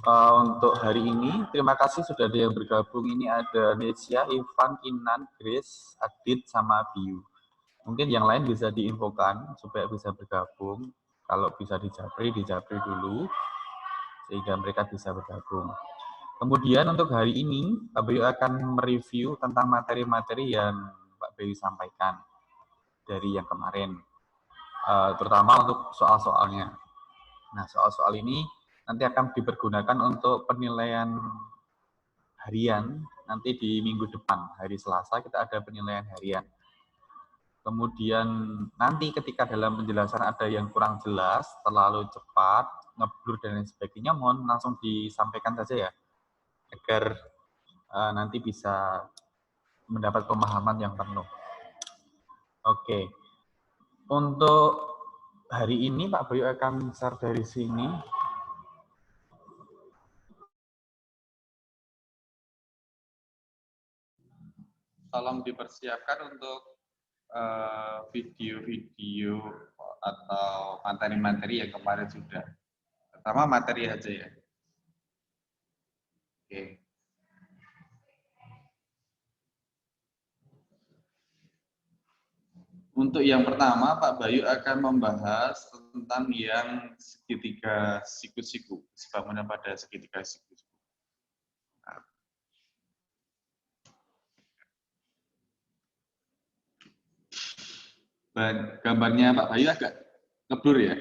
Untuk hari ini, terima kasih sudah ada yang bergabung. Ini ada Nesya, Ivan, Kinan, Grace, Adit, sama Biu. Mungkin yang lain bisa diinfokan supaya bisa bergabung. Kalau bisa dijapri dulu, sehingga mereka bisa bergabung. Kemudian untuk hari ini, Pak Bayu akan mereview tentang materi-materi yang Pak Bayu sampaikan dari yang kemarin, terutama untuk soal-soalnya. Nah, soal-soal ini nanti akan dipergunakan untuk penilaian harian, nanti di minggu depan, hari Selasa kita ada penilaian harian. Kemudian nanti ketika dalam penjelasan ada yang kurang jelas, terlalu cepat, ngeblur dan lain sebagainya, mohon langsung disampaikan saja ya, agar nanti bisa mendapat pemahaman yang penuh. Oke, untuk hari ini Pak Bayu akan share dari sini. Tolong dipersiapkan untuk video-video atau materi-materi yang kemarin sudah. Pertama materi aja ya. Oke. Untuk yang pertama, Pak Bayu akan membahas tentang yang segitiga siku-siku, bangunan pada segitiga siku-siku. Gambarnya Pak Bayu agak ngeblur ya.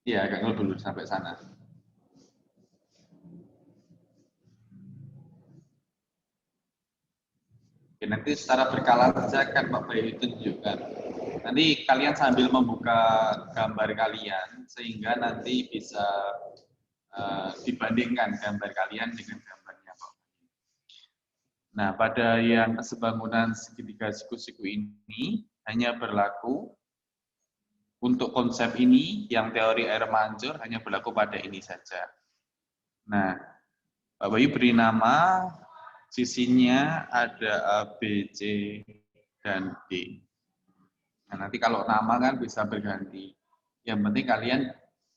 Iya, agak ngeblur sampai sana. Oke, nanti secara berkala saja akan Pak Bayu tunjukkan. Nanti kalian sambil membuka gambar kalian, sehingga nanti bisa dibandingkan gambar kalian dengan gambarnya Pak Bayu. Nah, pada yang sebangunan segitiga siku-siku ini hanya berlaku untuk konsep ini, yang teori air mancur hanya berlaku pada ini saja. Nah, Pak Bayu beri nama, sisinya ada A, B, C, dan D. Nah, nanti kalau nama kan bisa berganti. Yang penting kalian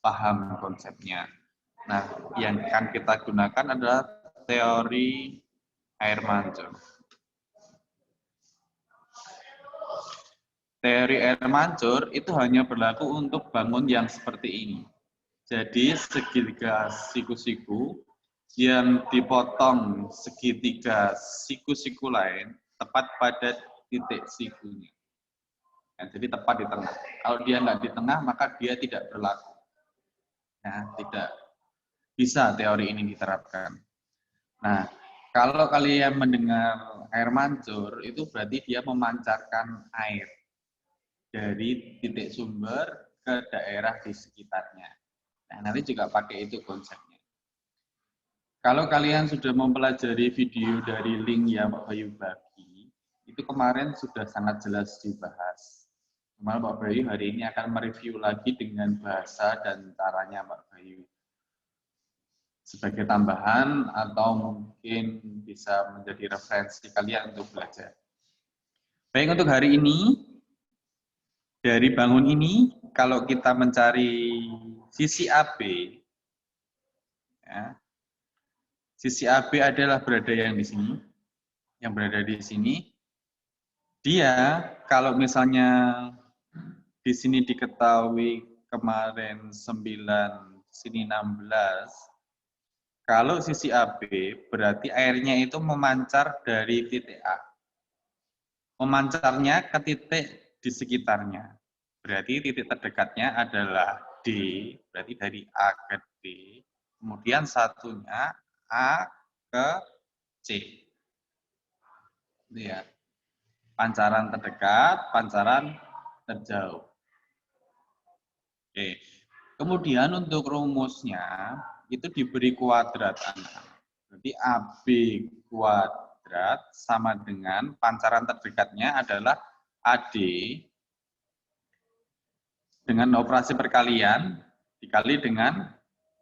paham konsepnya. Nah, yang akan kita gunakan adalah teori air mancur. Teori air mancur itu hanya berlaku untuk bangun yang seperti ini. Jadi segitiga siku-siku yang dipotong segitiga siku-siku lain tepat pada titik sikunya. Ya, jadi tepat di tengah. Kalau dia nggak di tengah, maka dia tidak berlaku. Ya, tidak bisa teori ini diterapkan. Nah, kalau kalian mendengar air mancur, itu berarti dia memancarkan air dari titik sumber ke daerah di sekitarnya. Nah, nanti juga pakai itu konsepnya. Kalau kalian sudah mempelajari video dari link yang Pak Bayu bagi, itu kemarin sudah sangat jelas dibahas. Cuma Pak Bayu hari ini akan mereview lagi dengan bahasa dan caranya Pak Bayu. Sebagai tambahan atau mungkin bisa menjadi referensi kalian untuk belajar. Baik, untuk hari ini, dari bangun ini, kalau kita mencari sisi AB, ya, sisi AB adalah berada yang di sini, yang berada di sini. Dia kalau misalnya di sini diketahui kemarin 9, sini 16, kalau sisi AB berarti airnya itu memancar dari titik A. Memancarnya ke titik di sekitarnya. Berarti titik terdekatnya adalah D, berarti dari A ke D. Kemudian satunya A ke C. Itu ya. Pancaran terdekat, pancaran terjauh. Oke. Kemudian untuk rumusnya itu diberi kuadrat. Jadi AB kuadrat sama dengan pancaran terdekatnya adalah AD dengan operasi perkalian dikali dengan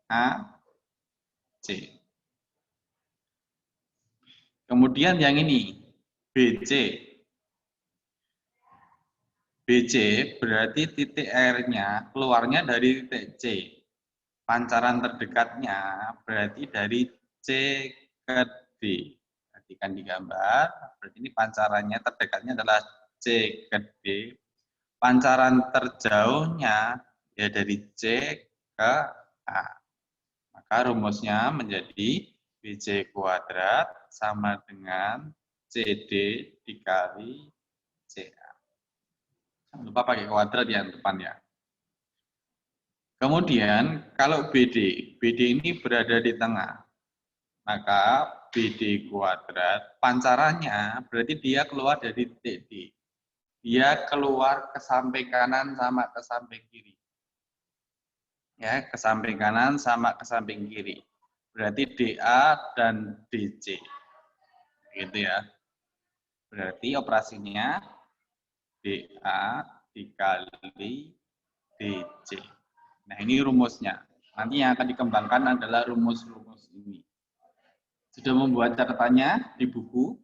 AC. Kemudian yang ini BC. BC berarti titik R-nya keluarnya dari titik C. Pancaran terdekatnya berarti dari C ke D. Perhatikan di gambar, berarti ini pancarannya terdekatnya adalah C ke D. Pancaran terjauhnya ya dari C ke A. Maka rumusnya menjadi BC kuadrat sama dengan CD dikali CA. Jangan lupa pakai kuadrat yang depan ya. Kemudian kalau BD ini berada di tengah, maka BD kuadrat pancarannya berarti dia keluar dari titik D. Dia keluar ke samping kanan sama ke samping kiri. Ya, ke samping kanan sama ke samping kiri. Berarti DA dan DC. Gitu ya. Berarti operasinya DA dikali DC. Nah, ini rumusnya. Nanti yang akan dikembangkan adalah rumus-rumus ini. Sudah membuat catatannya di buku?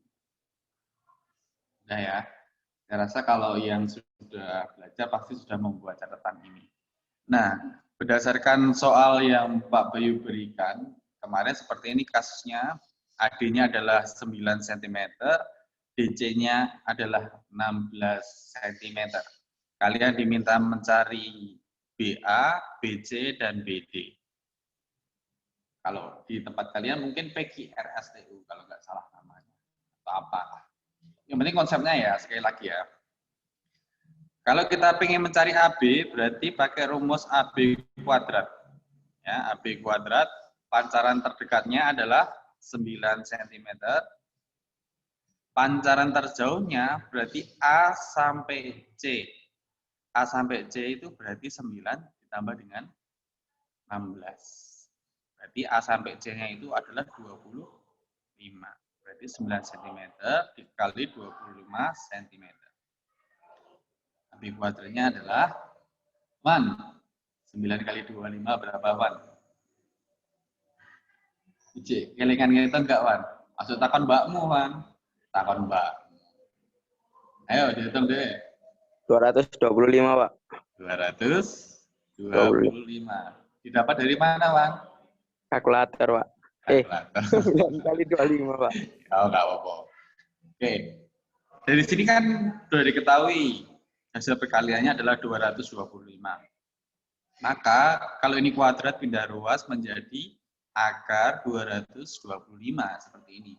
Sudah ya. Saya rasa kalau yang sudah belajar pasti sudah membuat catatan ini. Nah, berdasarkan soal yang Pak Bayu berikan, kemarin seperti ini kasusnya, AD-nya adalah 9 cm, DC-nya adalah 16 cm. Kalian diminta mencari BA, BC, dan BD. Kalau di tempat kalian mungkin PQRSTU, kalau nggak salah namanya. Atau apa. Yang penting konsepnya ya, sekali lagi ya. Kalau kita ingin mencari AB, berarti pakai rumus AB kuadrat. Ya, AB kuadrat, pancaran terdekatnya adalah 9 cm. Pancaran terjauhnya berarti A sampai C. A sampai C itu berarti 9 ditambah dengan 16. Berarti A sampai C-nya itu adalah 25. Berarti 9 cm dikali 25 cm. AB kuadratnya adalah 1. 9 kali 25 berapa, Wan? Ije, kelingan ngeten enggak, Wan? Maksud takon mbakmu, Wan. Takon mbak. Ayo, dihitung deh. 225, Pak. 225. Didapat dari mana, Wan? Kalkulator, Pak. Kalkulator. 9 kali 25, Pak. Oh, enggak apa-apa. Oke. Dari sini kan sudah diketahui hasil perkaliannya adalah 225. Maka kalau ini kuadrat pindah ruas menjadi akar 225 seperti ini.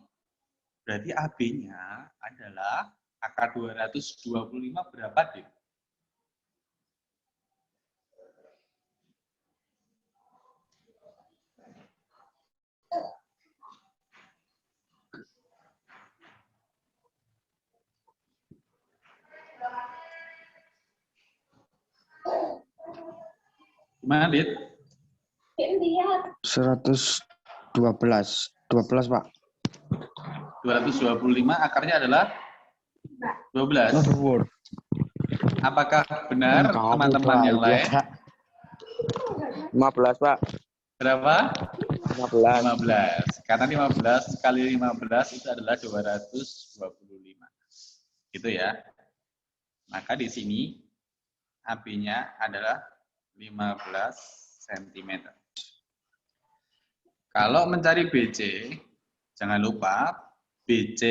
Berarti AB-nya adalah akar 225 berapa, Dik? Gimana, Dit? 112. 12, Pak. 225 akarnya adalah 12. Apakah benar teman-teman yang lain? 15, Pak. Berapa? 15. 15. Karena 15 kali 15 itu adalah 225. Gitu ya. Maka di sini AB-nya adalah 15 cm. Kalau mencari BC, jangan lupa BC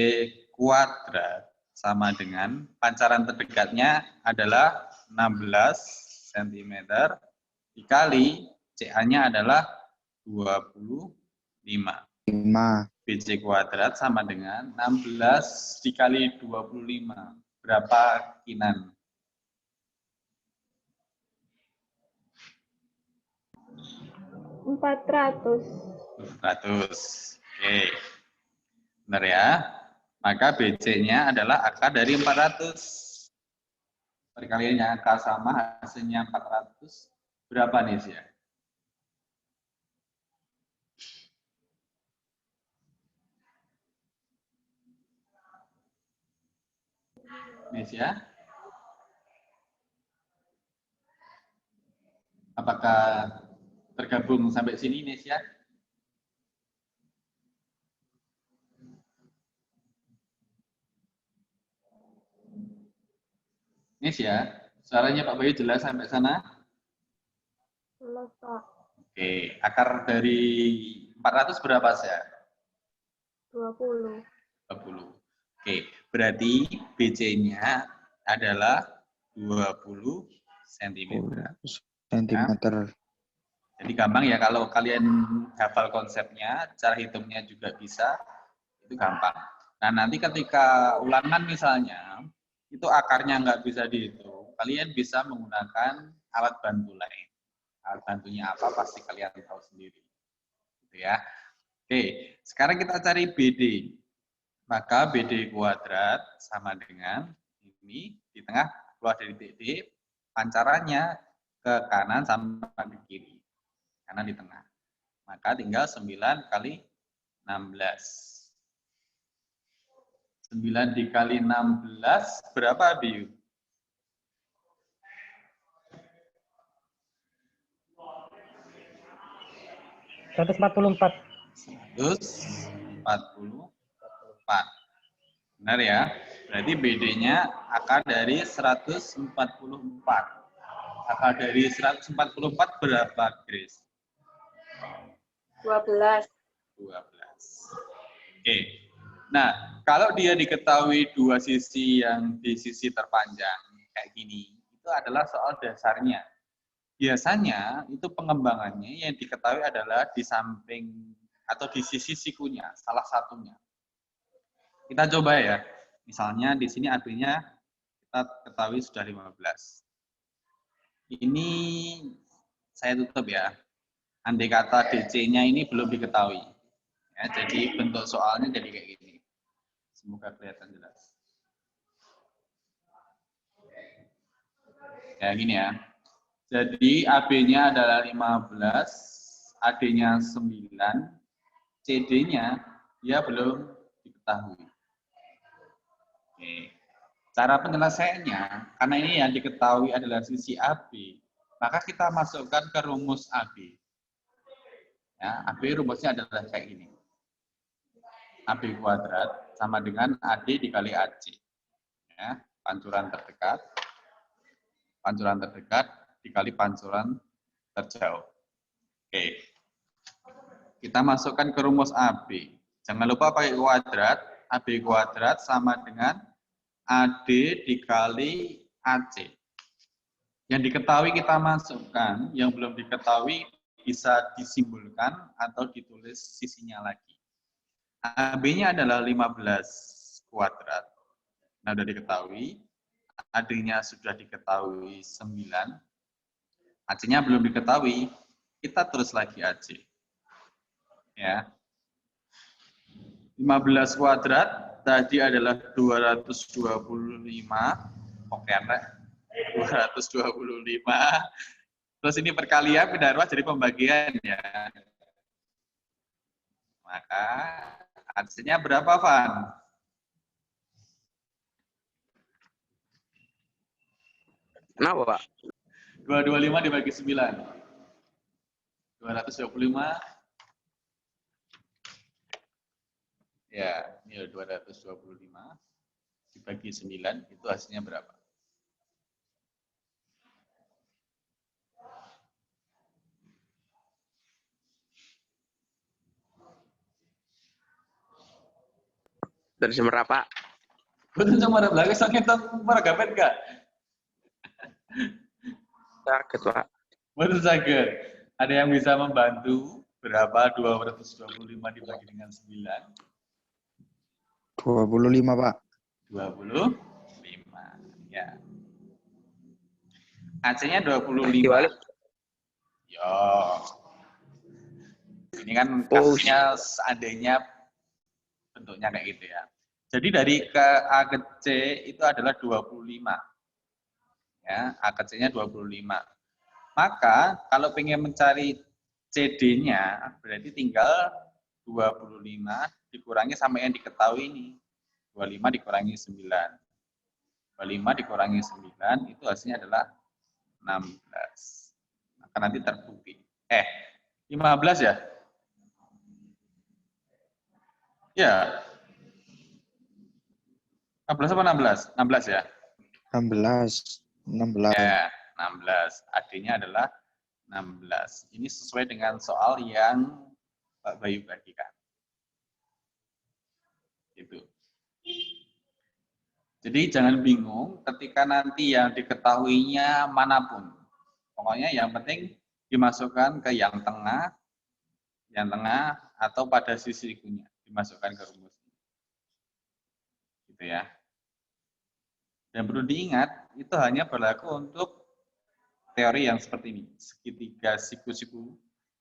kuadrat sama dengan pancaran terdekatnya adalah 16 cm dikali CA-nya adalah 25. 5. BC kuadrat sama dengan 16 dikali 25. Berapa kinan? 400. 400. Oke. Benar ya? Maka BC-nya adalah akar dari 400. Perkalian yang angka sama hasilnya 400. Berapa nih sih ya? Nesia? Apakah tergabung sampai sini, Nesia? Nesia? Suaranya Pak Bayu jelas sampai sana? Jelas, Pak. Oke, akar dari 400 berapa saya? 20. 20. Oke, berarti BC-nya adalah 20 cm. Sentimeter. Jadi gampang ya kalau kalian hafal konsepnya, cara hitungnya juga bisa, itu gampang. Nah, nanti ketika ulangan misalnya, itu akarnya nggak bisa dihitung, kalian bisa menggunakan alat bantu lain. Alat bantunya apa, pasti kalian tahu sendiri. Gitu ya. Oke, sekarang kita cari BD. Maka BD kuadrat sama dengan ini, di tengah keluar dari BD, pancarannya ke kanan sama ke kiri. Kanan di tengah. Maka tinggal 9 kali 16. 9 dikali 16 berapa, Biu? 144. 144. Benar ya? Berarti BD-nya akar dari 144. Akar dari 144 berapa, Grace? 12. 12. Oke. Nah, kalau dia diketahui dua sisi yang di sisi terpanjang kayak gini, itu adalah soal dasarnya. Biasanya itu pengembangannya yang diketahui adalah di samping atau di sisi sikunya, salah satunya. Kita coba ya. Misalnya di sini AB-nya kita ketahui sudah 15. Ini saya tutup ya. Andai kata DC-nya ini belum diketahui. Ya, jadi bentuk soalnya jadi kayak gini. Semoga kelihatan jelas. Ya, gini ya. Jadi AB-nya adalah 15, AD-nya 9, CD-nya dia belum diketahui. Oke. Cara penyelesaiannya, karena ini yang diketahui adalah sisi AB, maka kita masukkan ke rumus AB. Ya, AB rumusnya adalah kayak gini. AB kuadrat sama dengan AD dikali AC. Ya, pancuran terdekat dikali pancuran terjauh. Oke. Kita masukkan ke rumus AB. Jangan lupa pakai kuadrat. AB kuadrat sama dengan AD dikali AC. Yang diketahui kita masukkan, yang belum diketahui bisa disimbolkan atau ditulis sisinya lagi. AB-nya adalah 15 kuadrat. Nah, sudah diketahui. AD-nya sudah diketahui 9. AC-nya belum diketahui. Kita terus lagi AC. Ya. 15 kuadrat tadi adalah 225. Oke, 225. Terus ini perkalian pindah ruas jadi pembagian ya. Maka hasilnya berapa, Van? Kenapa, Pak? 225 dibagi 9. 225. Ya, ini 225 dibagi 9, itu hasilnya berapa? Dari Semeru, Pak. Betul sama ada belakang, soalnya itu meragapan enggak? Sakit, Pak. Betul sakit. Ada yang bisa membantu berapa 225 dibagi dengan 9? 25, Pak. 25. Ya. AC-nya 25. Dibalik. Yo. Ini kan kasusnya seandainya bentuknya kayak gitu ya. Jadi dari ke A ke C itu adalah 25. Ya, A ke C-nya 25. Maka kalau pengen mencari CD-nya berarti tinggal 25 dikurangi sama yang diketahui ini. 25 dikurangi 9. 25 dikurangi 9 itu hasilnya adalah 16. Maka nanti terbukti. 15 ya? Ya. 15 apa 16? 16 ya? 16. 16. Ya, 16. AD-nya adalah 16. Ini sesuai dengan soal yang Pak Bayu bagikan. Gitu. Jadi jangan bingung ketika nanti yang diketahuinya manapun. Pokoknya yang penting dimasukkan ke yang tengah atau pada sisi sikunya, dimasukkan ke rumus. Gitu ya. Dan perlu diingat, itu hanya berlaku untuk teori yang seperti ini. Segitiga siku-siku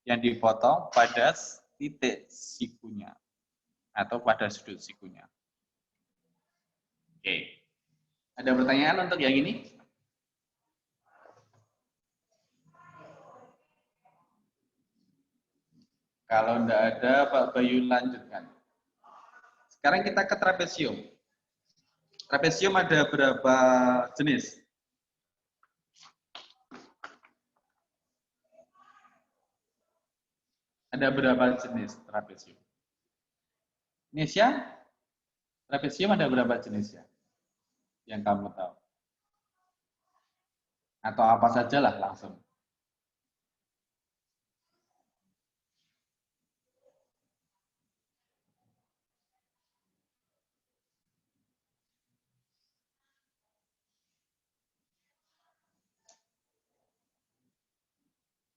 yang dipotong pada titik sikunya atau pada sudut sikunya. Oke. Ada pertanyaan untuk yang ini? Kalau tidak ada, Pak Bayu lanjutkan. Sekarang kita ke trapesium. Trapesium ada berapa jenis? Ada berapa jenis trapesium? Nesya, trapesium ada berapa jenis ya? Yang kamu tahu? Atau apa sajalah langsung?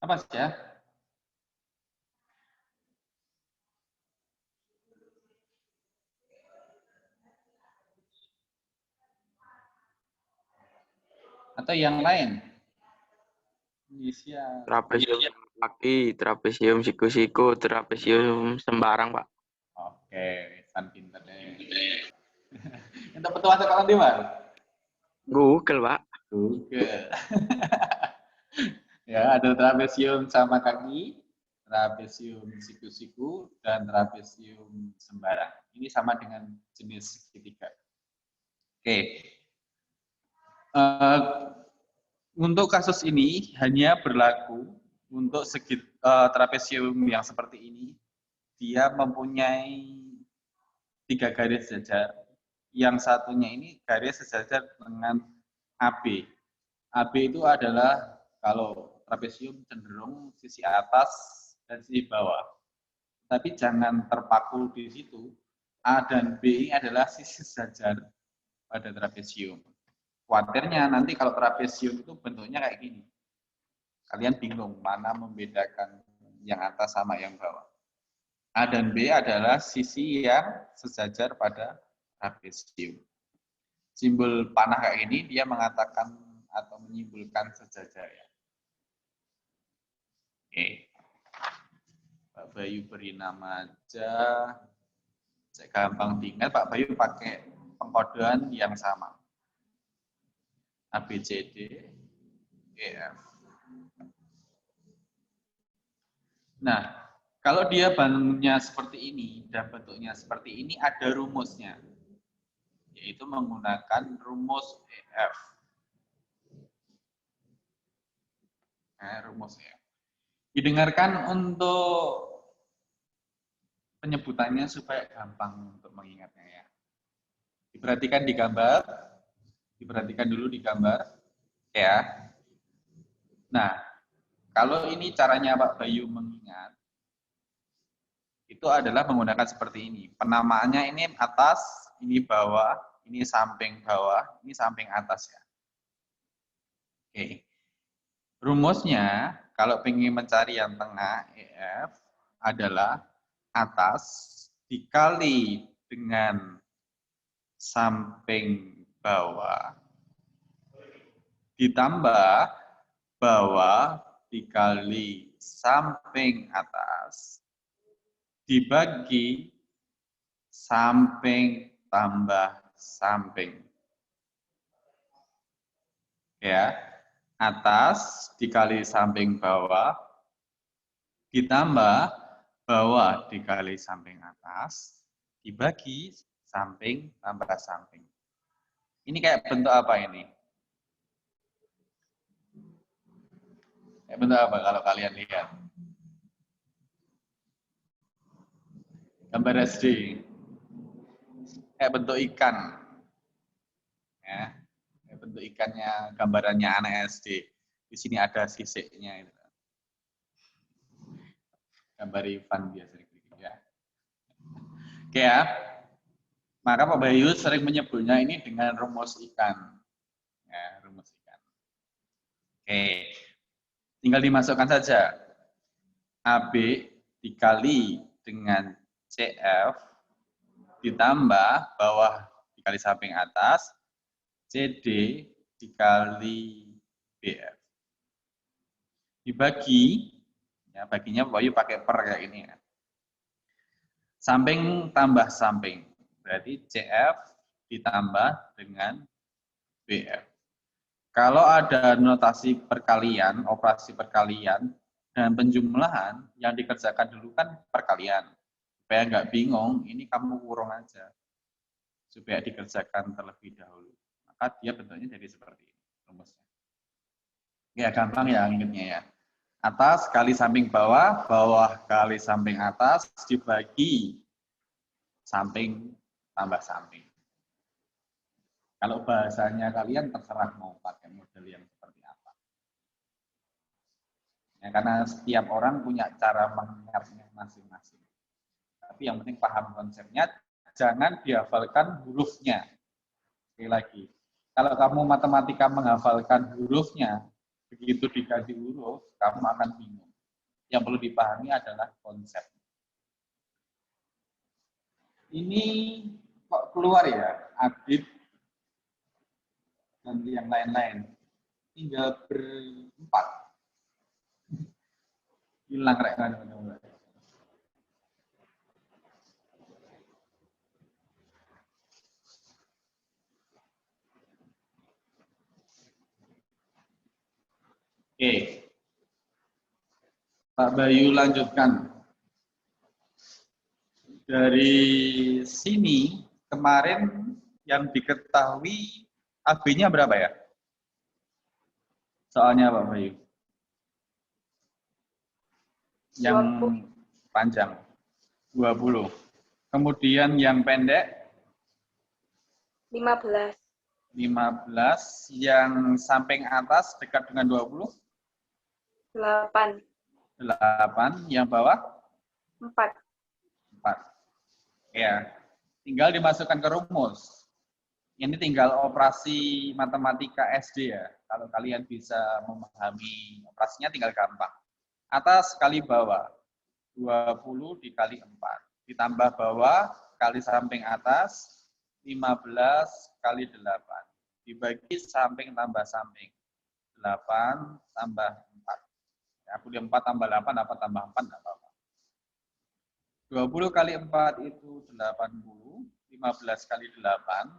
Apa saja? Atau yang lain? Nesya. Trapesium kaki, trapesium siku-siku, trapesium sembarang, Pak. Oke, san pinter deh. Untuk petua sekolah di mana? Google, Pak. Google. Ya, ada trapesium sama kaki, trapesium siku-siku, dan trapesium sembarang. Ini sama dengan jenis segitiga. Oke. Untuk kasus ini hanya berlaku untuk trapesium yang seperti ini. Dia mempunyai 3 garis sejajar. Yang satunya ini garis sejajar dengan AB. AB itu adalah kalau trapesium cenderung sisi atas dan sisi bawah. Tapi jangan terpaku di situ. A dan B adalah sisi sejajar pada trapesium. Khawatirnya nanti kalau trapesium itu bentuknya kayak gini. Kalian bingung mana membedakan yang atas sama yang bawah. A dan B adalah sisi yang sejajar pada trapesium. Simbol panah kayak ini dia mengatakan atau menyimpulkan sejajar ya. Oke. Pak Bayu beri nama aja. Saya gampang diingat, Pak Bayu pakai pengkodean yang sama. A, B, C, D, E, F. Nah, kalau dia bangunnya seperti ini dan bentuknya seperti ini, ada rumusnya. Yaitu menggunakan rumus EF. Rumus EF. Didengarkan untuk penyebutannya supaya gampang untuk mengingatnya ya. Diperhatikan di gambar. Diperhatikan dulu di gambar. Ya. Nah, kalau ini caranya Pak Bayu mengingat, itu adalah menggunakan seperti ini. Penamaannya ini atas, ini bawah, ini samping bawah, ini samping atas ya. Oke. Rumusnya, kalau ingin mencari yang tengah, EF, adalah atas dikali dengan samping bawah, ditambah bawah dikali samping atas, dibagi samping tambah samping. Ya, atas dikali samping bawah, ditambah bawah dikali samping atas, dibagi samping tambah samping. Ini kayak bentuk apa ini? Kayak bentuk apa kalau kalian lihat? Gambar SD. Kayak bentuk ikan. Ya, kayak bentuk bentuk ikannya, gambarannya anak SD. Di sini ada sisiknya. Gambar Ivan biasanya gitu ya. Oke ya. Maka Pak Bayu sering menyebutnya ini dengan rumus ikan. Ya, rumus ikan. Oke. Tinggal dimasukkan saja. AB dikali dengan CF ditambah bawah dikali samping atas, CD dikali BF. Dibagi, ya baginya Pak Bayu pakai per kayak ini ya. Samping tambah samping. Berarti CF ditambah dengan BF. Kalau ada notasi perkalian, operasi perkalian, dan penjumlahan, yang dikerjakan dulu kan perkalian. Supaya nggak bingung, ini kamu kurung aja. Supaya dikerjakan terlebih dahulu. Maka dia bentuknya jadi seperti ini, rumusnya. Ya, gampang ya ingatnya ya. Atas kali samping bawah, bawah kali samping atas, dibagi samping tambah samping. Kalau bahasanya kalian terserah mau pakai model yang seperti apa. Ya, karena setiap orang punya cara mengingatnya masing-masing. Tapi yang penting paham konsepnya, jangan dihafalkan hurufnya. Sekali lagi, kalau kamu matematika menghafalkan hurufnya, begitu diganti huruf, kamu akan bingung. Yang perlu dipahami adalah konsep. Ini kok keluar ya, Adit dan yang lain-lain. Tinggal berempat. Hilang rek teman-teman. Oke. Pak Bayu lanjutkan. Dari sini kemarin yang diketahui AB-nya berapa ya? Soalnya Pak Bayu. Yang 20. panjang 20. Kemudian yang pendek 15. 15, yang samping atas dekat dengan 20 8. 8, yang bawah 4. 4. Ya, tinggal dimasukkan ke rumus. Ini tinggal operasi matematika SD ya. Kalau kalian bisa memahami operasinya tinggal gampang. Atas kali bawah, 20 dikali 4. Ditambah bawah kali samping atas, 15 kali 8. Dibagi samping tambah samping. 8 tambah 4. Ya, boleh 4 tambah 8, apa tambah 4, enggak apa-apa. 20 kali 4 itu 80. 15 kali 8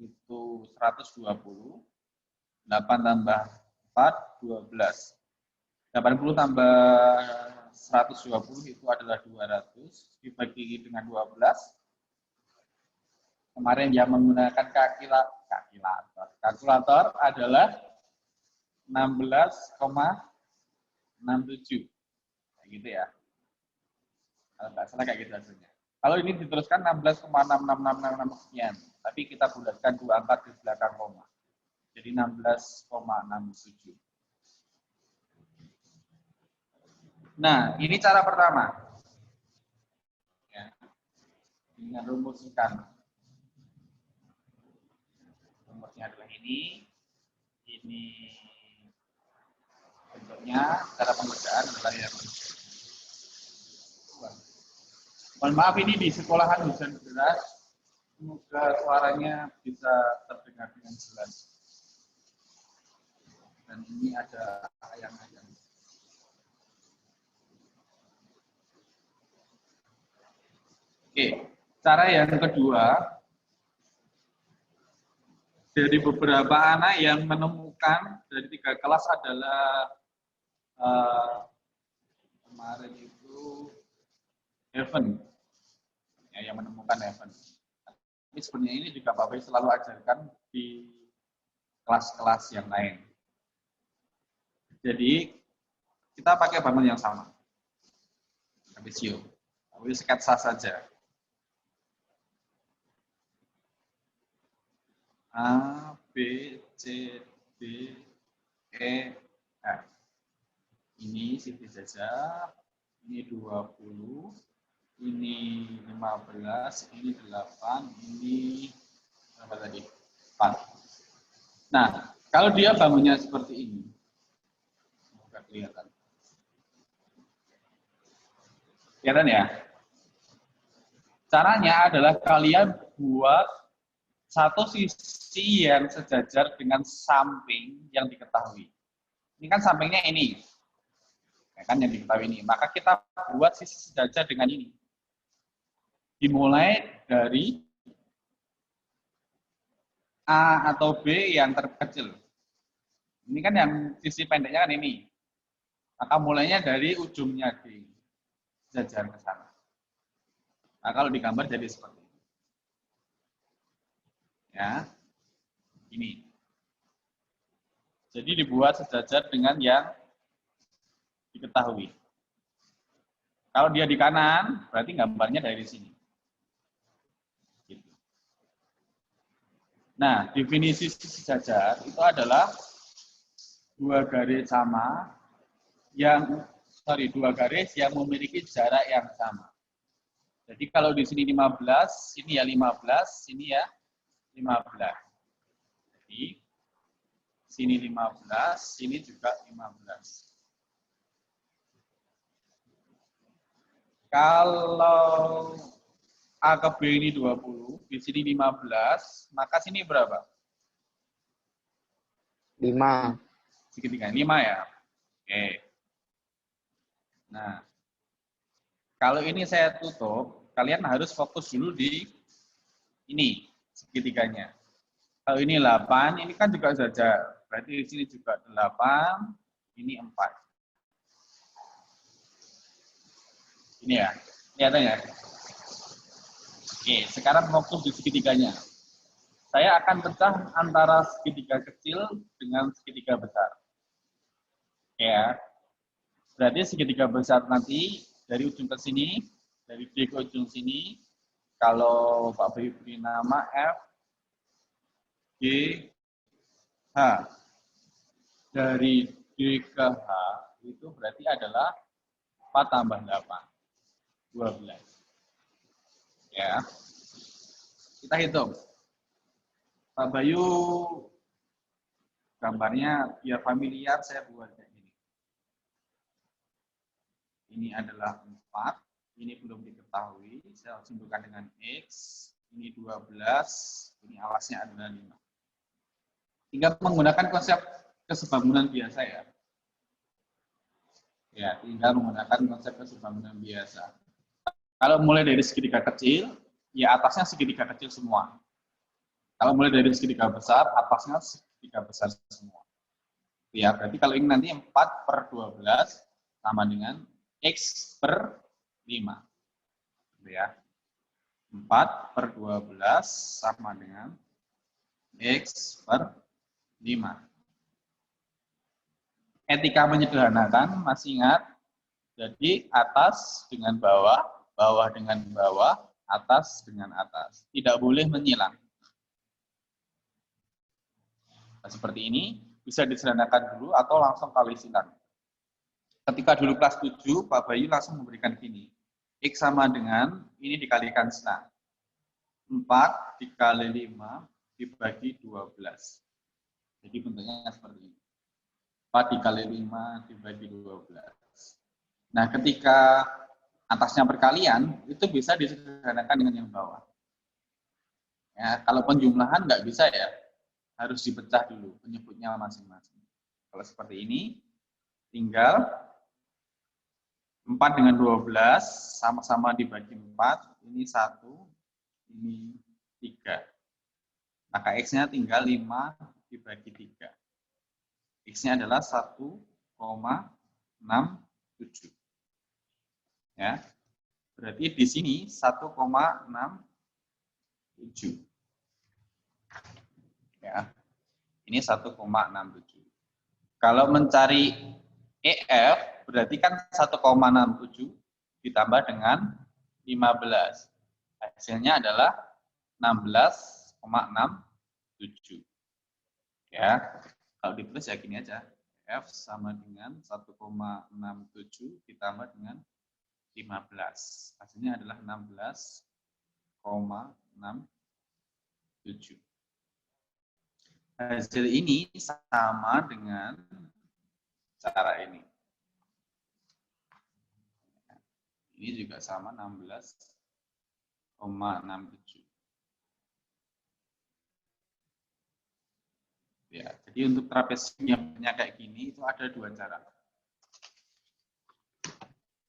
itu 120. 8 tambah 4, 12. 80 tambah 120 itu adalah 200. Dibagi dengan 12. Kemarin yang menggunakan kalkulator adalah 16,67. Kayak gitu ya. Kalau nggak salah kayak gitu hasilnya. Kalau ini diteruskan 16,66666 sekian. Tapi kita bulatkan dua angka di belakang koma. Jadi 16,67. Nah, ini cara pertama. Ya. Dengan rumuskan. Rumusnya adalah ini. Ini bentuknya, cara pengerjaan adalah yang mohon maaf ini di sekolahan hujan deras. Semoga suaranya bisa terdengar dengan jelas. Dan ini ada ayam-ayam. Oke, cara yang kedua, dari beberapa anak yang menemukan dari 3 kelas adalah kemarin itu Heaven, ya, yang menemukan Heaven. Ini sebenarnya ini juga Pak Bay selalu ajarkan di kelas-kelas yang lain. Jadi kita pakai bangun yang sama, Trapesium. Tapi sketsa saja. A, B, C, D, E, F. Ini sisi jajak, ini 20, ini 15, ini 8, ini berapa tadi? 4. Nah, kalau dia bangunnya seperti ini, semoga kelihatan. Kelihatan ya? Caranya adalah kalian buat satu sisi yang sejajar dengan samping yang diketahui. Ini kan sampingnya ini. Ya kan yang diketahui ini. Maka kita buat sisi sejajar dengan ini. Dimulai dari A atau B yang terkecil. Ini kan yang sisi pendeknya kan ini. Maka mulainya dari ujungnya D. Sejajar ke sana. Nah, kalau digambar jadi seperti ini. Ya. Ini. Jadi dibuat sejajar dengan yang diketahui. Kalau dia di kanan, berarti gambarnya dari sini. Gitu. Nah, definisi sejajar itu adalah dua garis yang memiliki jarak yang sama. Jadi kalau di sini 15, sini ya 15, sini ya 15. Jadi sini 15, sini juga 15. Kalau A ke B ini 20, di sini 15, maka sini berapa? 5. Segitiga 5 ya. Oke. Nah, kalau ini saya tutup, kalian harus fokus dulu di ini, segitiganya. Kalau ini 8, ini kan juga saja. Berarti di sini juga 8, ini 4. Ini ya, kelihatan ya? Oke, sekarang fokus di segitiganya. Saya akan pecah antara segitiga kecil dengan segitiga besar. Ya, berarti segitiga besar nanti dari ujung ke sini, dari D ke ujung sini, kalau Pak Bayu beri nama F, G, H. Dari D ke H itu berarti adalah 4 tambah 8. 12. Ya. Kita hitung. Pak Bayu gambarnya biar familiar saya buat kayak gini. Ini adalah 4, ini belum diketahui, saya simpulkan dengan X, ini 12, ini alasnya adalah 5. Tinggal menggunakan konsep kesebangunan biasa ya. Ya, tinggal menggunakan konsep kesebangunan biasa. Kalau mulai dari segitiga kecil, ya atasnya segitiga kecil semua. Kalau mulai dari segitiga besar, atasnya segitiga besar semua. Ya, berarti kalau ini nanti 4 per 12 sama dengan X per 5. Ya. 4 per 12 sama dengan X per 5. Etika menyederhanakan, masih ingat? Jadi atas dengan bawah, bawah dengan bawah, atas dengan atas. Tidak boleh menyilang. Nah, seperti ini, bisa disederhanakan dulu atau langsung kali silang. Ketika dulu kelas 7, Pak Bayu langsung memberikan gini. X sama dengan, ini dikalikan senang. 4 dikali 5 dibagi 12. Jadi bentuknya seperti ini. 4 dikali 5 dibagi 12. Nah, ketika atasnya perkalian, itu bisa disederhanakan dengan yang bawah. Ya, kalau penjumlahan nggak bisa ya, harus dipecah dulu penyebutnya masing-masing. Kalau seperti ini, tinggal 4 dengan 12, sama-sama dibagi 4, ini 1, ini 3. Maka X-nya tinggal 5 dibagi 3. X-nya adalah 1,67. Ya. Berarti di sini 1,67. Ya. Ini 1,67. Kalau mencari EF berarti kan 1,67 ditambah dengan 15. Hasilnya adalah 16,67. Ya, kalau ditulis ya gini aja. F sama dengan 1,67 ditambah dengan 15. Hasilnya adalah 16,67. Hasil ini sama dengan cara ini. Ini juga sama 16,67. Ya, jadi untuk trapesium yang kayak gini itu ada dua cara.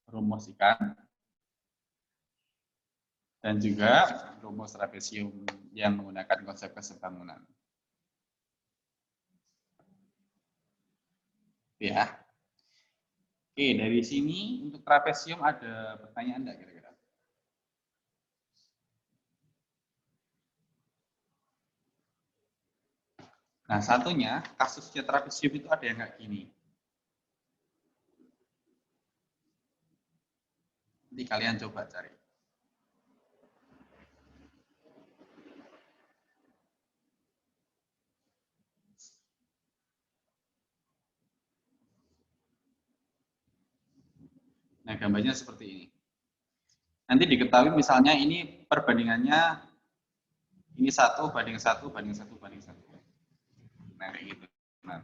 Rumus ikan dan juga rumus trapesium yang menggunakan konsep kesebangunan. Ya. Oke, dari sini untuk trapesium ada pertanyaan enggak kira-kira? Nah, satunya, kasusnya trapesium itu ada yang kayak gini. Nanti kalian coba cari. Nah, gambarnya seperti ini. Nanti diketahui misalnya ini perbandingannya ini 1 banding 1 banding 1 banding 1. Nah, kayak gitu. Nah,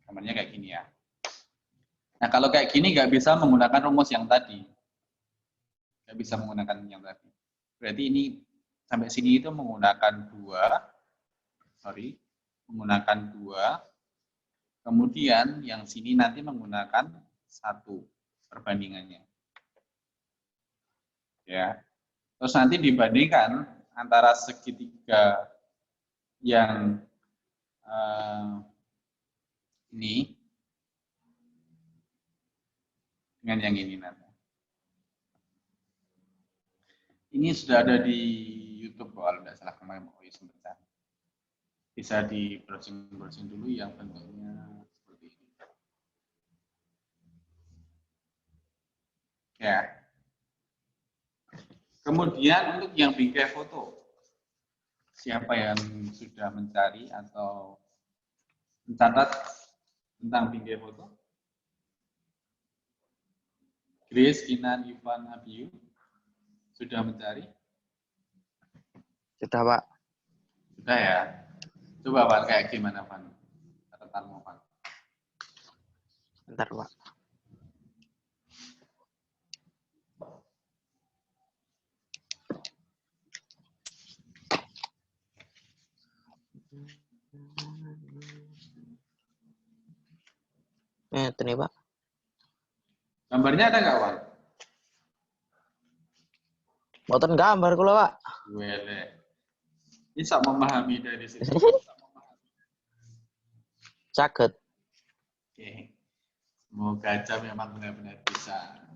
gambarnya kayak gini ya. Nah, kalau kayak gini nggak bisa menggunakan rumus yang tadi. Nggak bisa menggunakan yang tadi. Berarti ini sampai sini itu menggunakan menggunakan 2. Kemudian yang sini nanti menggunakan 1 perbandingannya. Ya. Terus nanti dibandingkan antara segitiga yang ini dengan yang ini nanti. Ini sudah ada di YouTube kalau tidak salah kemarin MUI sebentar. Bisa di browsing dulu yang bentuknya seperti ini. Ya. Kemudian untuk yang bingkai foto, siapa yang sudah mencari atau mencatat tentang bingkai foto? Grace, Kinan, Ivan, Abiyu sudah mencari? Sudah, Pak. Sudah ya. Coba Pak, kayak gimana Van? Catatanmu Van. Bentar, Pak. Itu nih, Pak. Gambarnya ada nggak Wan? Boten gambar kula, Pak. Wele. Bisa memahami dari situ. Caget. Oke. Semoga aja memang benar-benar bisa.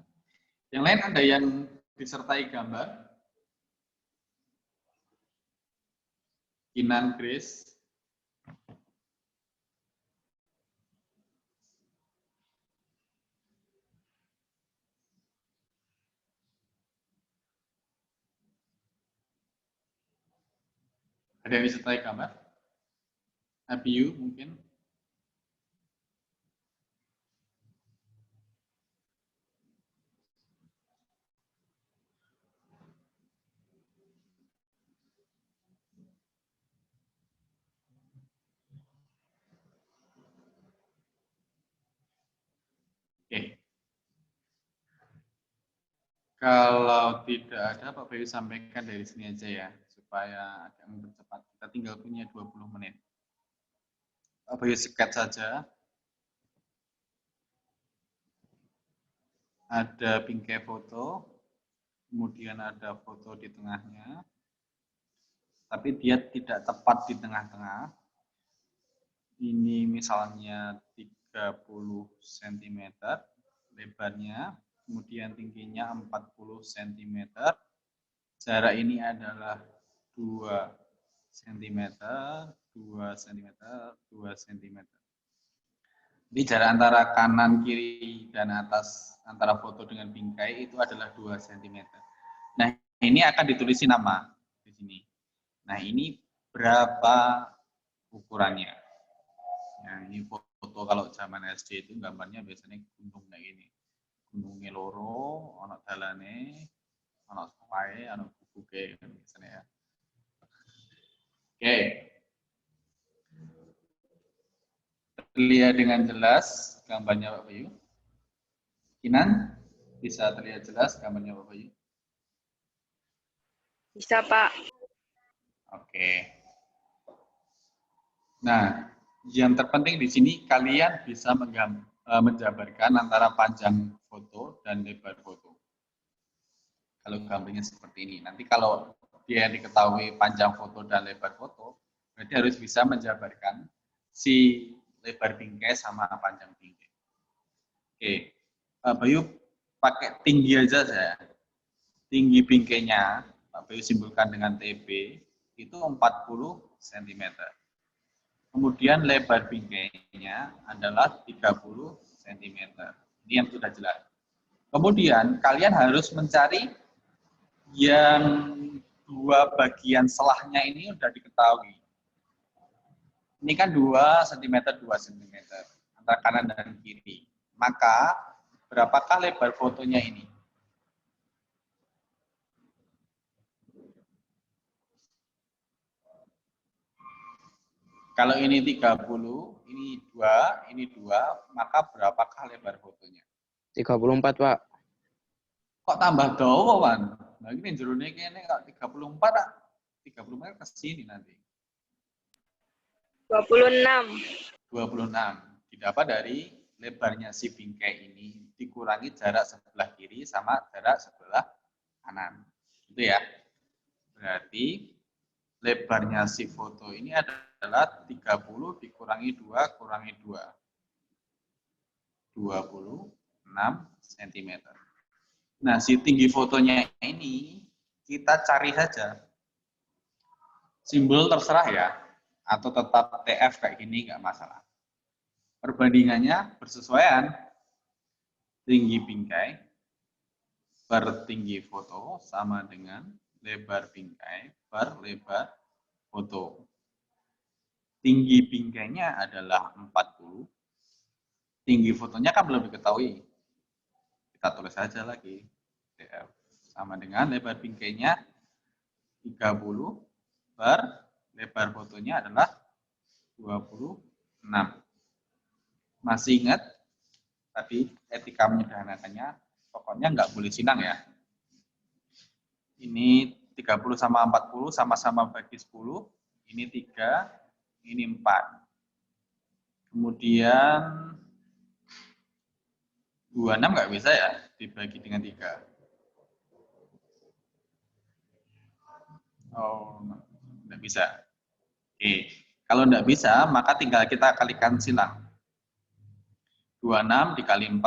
Yang lain ada yang disertai gambar? Kinan, Grace. Ada yang disertai gambar? Abiyu mungkin? Oke. Kalau tidak ada, Pak Bayu sampaikan dari sini aja ya, supaya agak mempercepat. Kita tinggal punya 20 menit. Pak Bayu sekat saja. Ada bingkai foto, kemudian ada foto di tengahnya, tapi dia tidak tepat di tengah-tengah. Ini misalnya 30 cm lebarnya, kemudian tingginya 40 cm. Jarak ini adalah 2 cm, 2 cm, 2 cm. Jadi jarak antara kanan, kiri, dan atas antara foto dengan bingkai itu adalah 2 cm. Nah, ini akan ditulisin nama di sini. Nah, ini berapa ukurannya. Nah, ini foto kalau zaman SD itu gambarnya biasanya gunung kayak gini. Gunungnya loro, ono dalane, ono sawahe, ono bubuke biasanya ya. Oke. Terlihat dengan jelas gambarnya Pak Bayu? Kinan, bisa terlihat jelas gambarnya Pak Bayu? Bisa, Pak. Oke. Nah, yang terpenting di sini kalian bisa menjabarkan antara panjang foto dan lebar foto. Kalau gambarnya seperti ini. Nanti kalau dia diketahui panjang foto dan lebar foto, berarti harus bisa menjabarkan si lebar bingkai sama panjang bingkai. Oke, Pak Bayu pakai tinggi aja saya. Tinggi bingkainya, Pak Bayu simpulkan dengan TB, itu 40 cm. Kemudian lebar bingkainya adalah 30 cm. Ini yang sudah jelas. Kemudian kalian harus mencari yang dua bagian selahnya ini sudah diketahui. Ini kan 2 cm, 2 cm antara kanan dan kiri. Maka berapakah lebar fotonya ini? Kalau ini 30, ini 2, maka berapakah lebar fotonya? 34, Pak. Kok tambah dawa, Wan? Nah, ini jerone kene kok 34, ah. 34 ke sini nanti. 26. 26. Didapat dari lebarnya si bingkai ini dikurangi jarak sebelah kiri sama jarak sebelah kanan. Itu ya. Berarti lebarnya si foto ini adalah 30 dikurangi 2 kurangi 2. 26 cm. Nah, si tinggi fotonya ini kita cari saja. Simbol terserah ya, atau tetap TF kayak gini nggak masalah. Perbandingannya bersesuaian tinggi bingkai per tinggi foto sama dengan lebar bingkai per lebar foto. Tinggi bingkainya adalah 40. Tinggi fotonya kan belum diketahui. Kita tulis saja lagi. TF sama dengan lebar bingkainya 30 per lebar fotonya adalah 26. Masih ingat tadi etika menyederhanakannya, pokoknya nggak boleh sinang ya. Ini 30 sama 40 sama-sama bagi 10, ini 3, ini 4. Kemudian 26 nggak bisa ya dibagi dengan 3. Oh, nggak bisa. Oke, kalau nggak bisa, maka tinggal kita kalikan silang. 26 dikali 4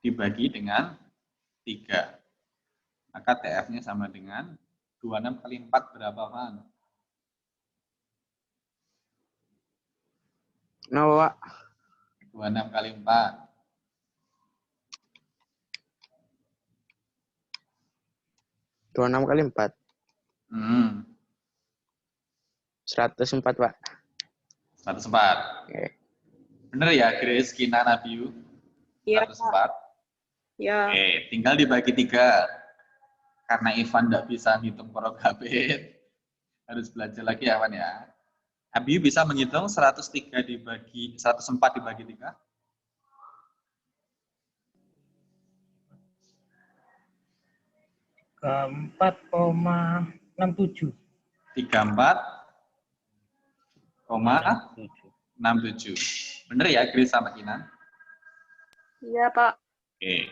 dibagi dengan 3. Maka TF-nya sama dengan 26 kali 4 berapa, Pak? Kenapa, Pak? 26 kali 4. 26 kali 4. 104, Pak. 104. Oke. Bener ya, Grace, Kina, Nabiu? Iya, 104. Ya. Oke, tinggal dibagi 3. Karena Ivan nggak bisa ngitung porogabit, harus belajar lagi ya, Ivan ya. Abiu bisa menghitung 104 dibagi 3? 4,67. 34,67. Bener ya, Grace sama Kinan? Iya, Pak. Oke.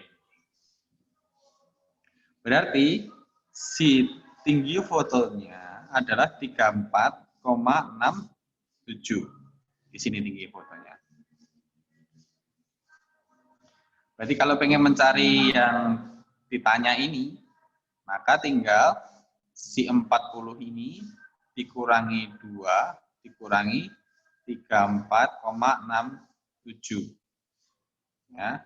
Berarti si tinggi fotonya adalah 34,67. Di sini tinggi fotonya. Berarti kalau pengen mencari yang ditanya ini, maka tinggal si 40 ini dikurangi 2, dikurangi 34,67. Ya.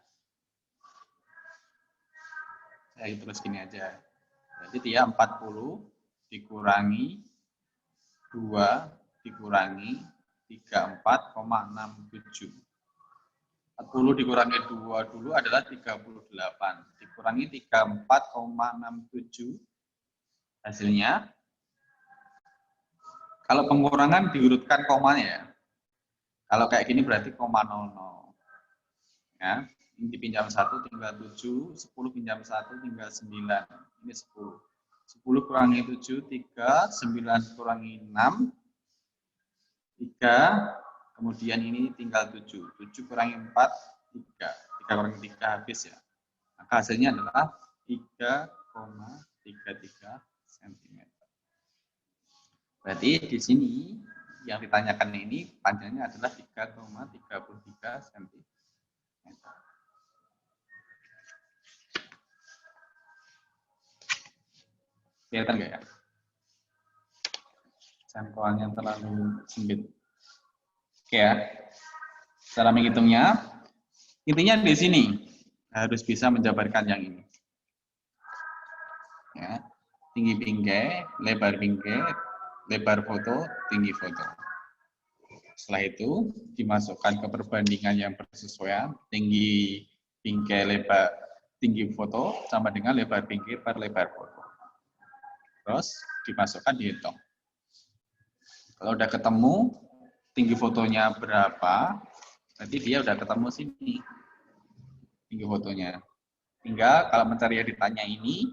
Saya terus gini aja. Jadi dia 40 dikurangi dikurangi 34,67. 40 dikurangi 2 dulu adalah 38. Dikurangi 34,67. Hasilnya, kalau pengurangan diurutkan komanya ya. Kalau kayak gini berarti koma 00. Ya, ini dipinjam 1 tinggal 7, 10 pinjam 1 tinggal 9. Ini 10. 10 kurangi 7, 3, 9 kurangi 6, 3, kemudian ini tinggal 7. 7 kurangi 4, 3. 3 kurangi 3 habis ya. Maka hasilnya adalah 3,33 cm. Berarti di sini yang ditanyakan ini panjangnya adalah 3,33 cm. Kelihatan nggak ya? Jangkauannya terlalu sempit. Oke ya. Cara menghitungnya, intinya di sini harus bisa menjabarkan yang ini. Ya, tinggi bingkai, lebar foto, tinggi foto. Setelah itu dimasukkan ke perbandingan yang bersesuaian, tinggi bingkai lebar tinggi foto sama dengan lebar bingkai per lebar foto. Terus dimasukkan dihitung. Kalau udah ketemu tinggi fotonya berapa, berarti dia udah ketemu sini tinggi fotonya. Tinggal kalau mencari yang ditanya ini,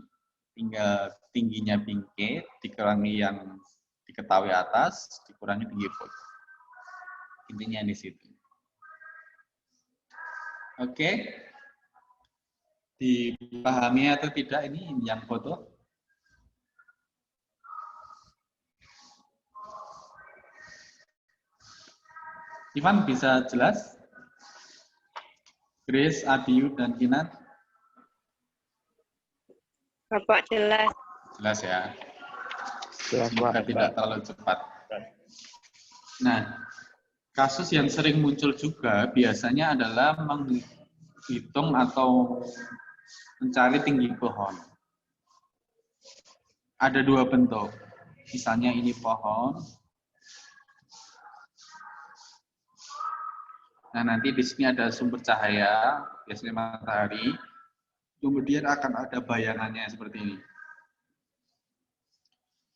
tinggal tingginya bingkai dikurangi yang diketahui atas, dikurangi tinggi foto. Intinya di situ. Oke. Dipahami atau tidak ini yang foto? Ivan bisa jelas? Grace, Adiu, dan Kinan? Bapak jelas. Jelas ya. Jelas, Semoga Pak. tidak terlalu cepat. Nah, kasus yang sering muncul juga biasanya adalah menghitung atau mencari tinggi pohon. Ada dua bentuk. Misalnya ini pohon. Nah, nanti di sini ada sumber cahaya, biasanya matahari. Kemudian akan ada bayangannya seperti ini.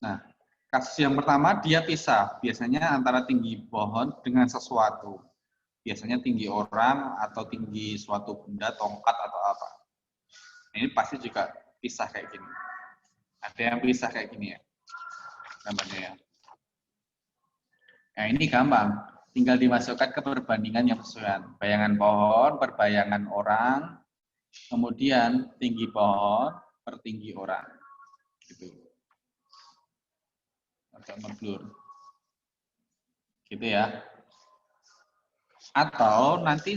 Nah, kasus yang pertama dia pisah, biasanya antara tinggi pohon dengan sesuatu. Biasanya tinggi orang atau tinggi suatu benda, tongkat atau apa. Nah, ini pasti juga pisah kayak gini. Ada yang pisah kayak gini ya, gambarnya ya. Nah, ini gampang. Tinggal dimasukkan ke perbandingan yang sesuai. Bayangan pohon, perbayangan orang, kemudian tinggi pohon per tinggi orang. Gitu. Agak merblur. Gitu ya. Atau nanti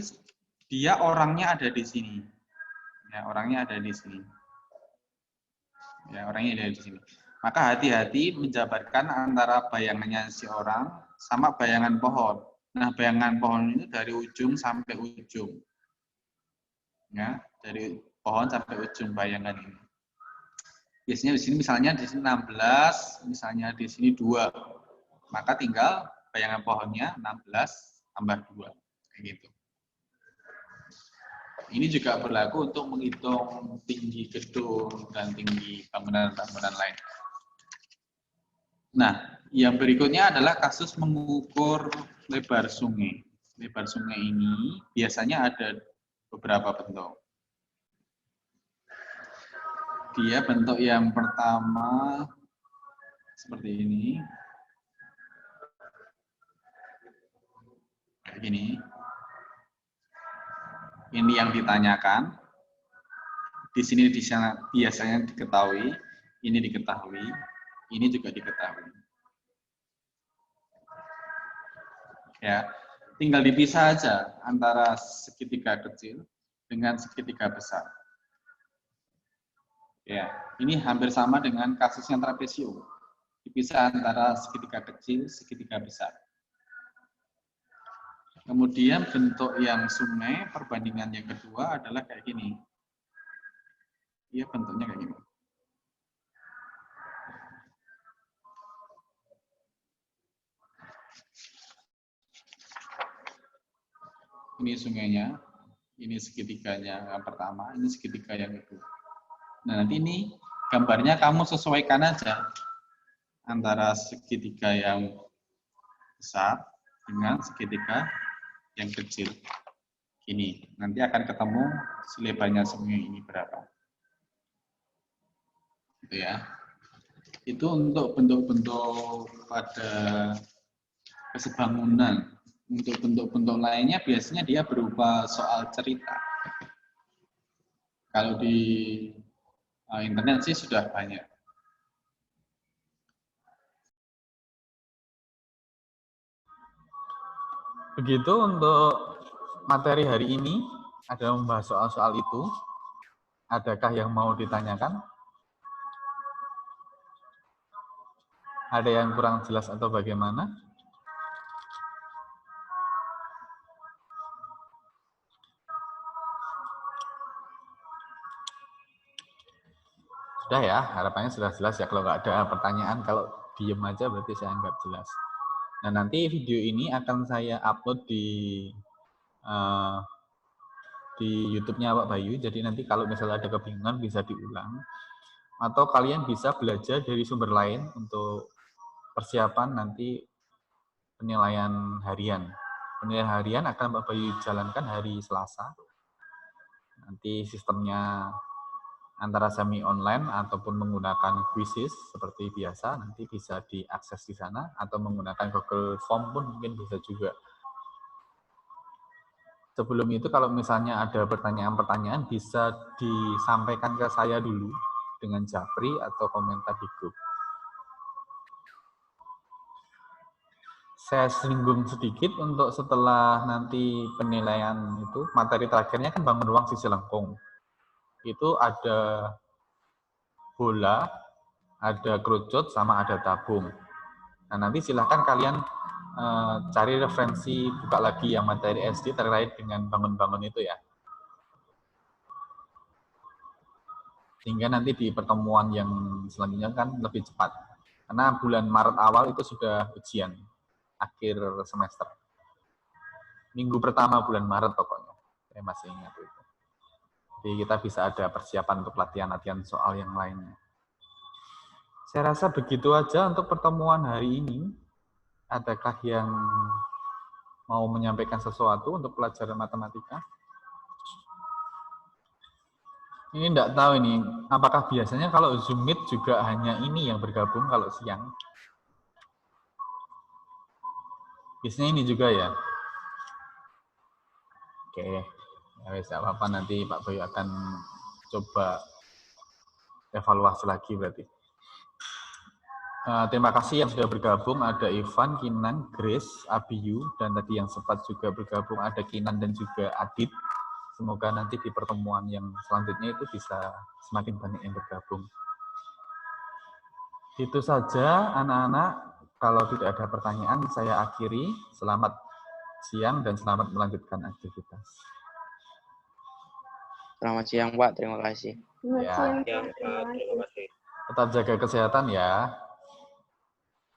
dia orangnya ada di sini. Ya, orangnya ada di sini. Ya, orangnya ada di sini. Maka hati-hati menjabarkan antara bayangannya si orang sama bayangan pohon. Nah, bayangan pohon itu dari ujung sampai ujung. Ya, dari pohon sampai ujung bayangan ini. Biasanya di sini misalnya di sini 16, misalnya di sini 2. Maka tinggal bayangan pohonnya 16 tambah 2. Kayak gitu. Ini juga berlaku untuk menghitung tinggi gedung dan tinggi bangunan-bangunan lain. Nah, yang berikutnya adalah kasus mengukur lebar sungai. Lebar sungai ini biasanya ada beberapa bentuk. Dia bentuk yang pertama seperti ini. Kayak gini. Ini yang ditanyakan. Di sini biasanya diketahui, ini diketahui, ini juga diketahui. Ya, tinggal dipisah aja antara segitiga kecil dengan segitiga besar. Ya, ini hampir sama dengan kasusnya trapesium. Dipisah antara segitiga kecil, segitiga besar. Kemudian bentuk yang sungai, perbandingan yang kedua adalah kayak gini. Dia bentuknya kayak gini. Ini sungainya, ini segitiganya yang pertama, ini segitiga yang kedua. Nah, nanti ini gambarnya kamu sesuaikan aja antara segitiga yang besar dengan segitiga yang kecil. Gini, nanti akan ketemu selebarnya sungai ini berapa. Gitu ya. Itu untuk bentuk-bentuk pada kesebangunan. Untuk bentuk-bentuk lainnya biasanya dia berupa soal cerita. Kalau di internet sih sudah banyak. Begitu untuk materi hari ini, ada membahas soal-soal itu. Adakah yang mau ditanyakan? Ada yang kurang jelas atau bagaimana? Sudah ya, harapannya sudah jelas ya. Kalau nggak ada pertanyaan, kalau diem aja berarti saya anggap jelas. Nah, nanti video ini akan saya upload di YouTube-nya Pak Bayu. Jadi nanti kalau misalnya ada kebingungan bisa diulang. Atau kalian bisa belajar dari sumber lain untuk persiapan nanti penilaian harian. Penilaian harian akan Pak Bayu jalankan hari Selasa. Nanti sistemnya antara semi online ataupun menggunakan quizzes seperti biasa, nanti bisa diakses di sana, atau menggunakan Google Form pun mungkin bisa juga. Sebelum itu kalau misalnya ada pertanyaan-pertanyaan bisa disampaikan ke saya dulu dengan japri atau komentar di grup. Saya singgung sedikit untuk setelah nanti penilaian itu, materi terakhirnya kan bangun ruang sisi lengkung. Itu ada bola, ada kerucut, sama ada tabung. Nah, nanti silahkan kalian cari referensi, buka lagi yang materi SD terkait dengan bangun-bangun itu ya. Sehingga nanti di pertemuan yang selanjutnya kan lebih cepat. Karena bulan Maret awal itu sudah ujian, akhir semester. Minggu pertama bulan Maret pokoknya. Saya masih ingat itu. Jadi kita bisa ada persiapan untuk latihan-latihan soal yang lainnya. Saya rasa begitu aja untuk pertemuan hari ini. Adakah yang mau menyampaikan sesuatu untuk pelajaran matematika? Ini enggak tahu ini, apakah biasanya kalau Zoom Meet juga hanya ini yang bergabung kalau siang? Biasanya ini juga ya? Oke, ya wes apa-apa, nanti Pak Bayu akan coba evaluasi lagi berarti. Terima kasih yang sudah bergabung, ada Ivan, Kinan, Grace, Abiyu, dan tadi yang sempat juga bergabung ada Kinan dan juga Adit. Semoga nanti di pertemuan yang selanjutnya itu bisa semakin banyak yang bergabung. Itu saja anak-anak, kalau tidak ada pertanyaan saya akhiri. Selamat siang dan selamat melanjutkan aktivitas. Selamat siang, Pak. Terima kasih. Selamat Ya. siang, Pak. Terima kasih. Tetap jaga kesehatan ya.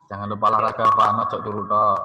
Jangan lupa olahraga, Pak. Ojo turu tok.